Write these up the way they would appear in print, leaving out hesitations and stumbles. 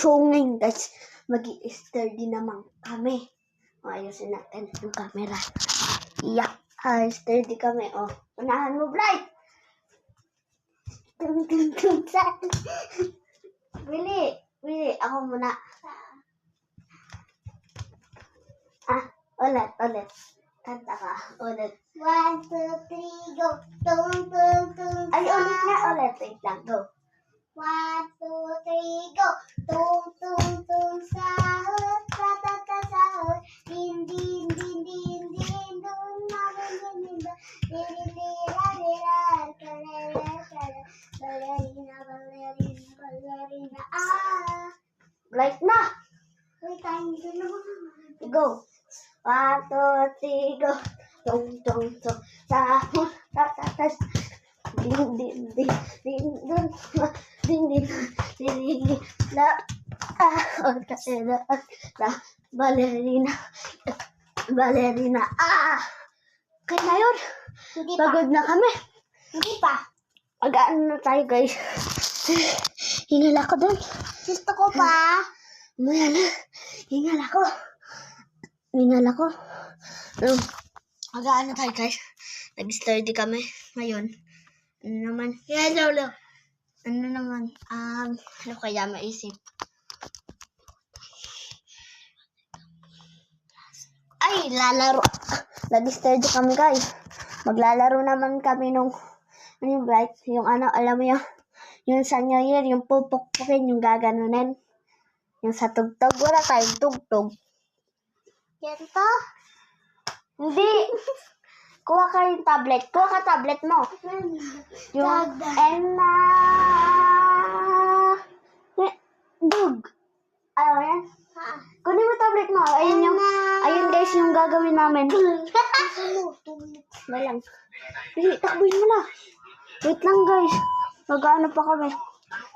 So ngayon guys, mag-i-sturdy naman kami. Ayusin natin yung camera. Yeah, sturdy kami. Oh, unahan mo, Bright. Tung sa. Bili. Ako muna. Ulit. Kanta ka. Ulit. 1, 2, 3, go. Tung. Ay, ulit na. Wait lang. Go. 1, 2, 3, go. Tung, sahod, tatata sahod. Din, dun, din, lira, balerina, Bright na. Wait, tayo dun naman. Go. 1, 2, 3, go. Tung. Sahod, tatatas. Din, dun. La, balerina. Kaya na yun. Hindi pa. Pagod na kami. Hindi pa. Mag-ano na tayo, guys. Hingal ako doon. Gusto ko pa. Maya na. Hingal ako. Mag-ano tayo, guys. Nag-sturdy kami ngayon. Ano naman? Hello. Ano naman? Ano kaya maisip? Ay, lalaro. Nag-sturdy kami, guys. Maglalaro naman kami nung yung Bright, yung alam mo yung sa New Year, yung pupukpukin, yung gaganunin. Yung sa tugtog, wala tayong tugtog. Ganito? Hindi. Kuha ka yung tablet. Kuha ka tablet mo. Yung dug. Ano yan? Kunin mo tablet mo. Ayun guys, yung gagawin namin. Walang. Takbuhin mo na. Wait lang guys. Mag-ano pa kami.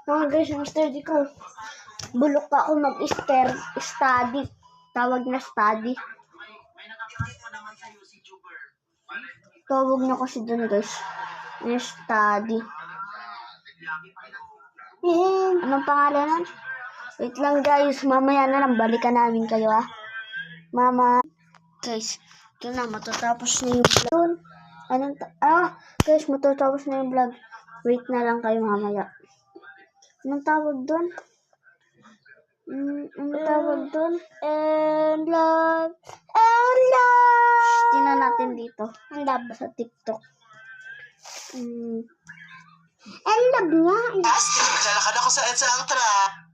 Mga guys, yung study ko. Bulok pa ako mag-study. Tawag na study. Tawag na kasi dun guys. Yung study. Anong pangalan nun? Wait lang guys. Mamaya na lang. Balikan namin kayo Mama. Guys, ito na. Matatapos na yung vlog. Guys, matatapos na yung vlog. Wait na lang kayo mamaya. Anong tawag doon? And love. Tingnan natin dito. Ang love. Sa TikTok. And love nga. Naglalakad ako sa EDSA ang truck.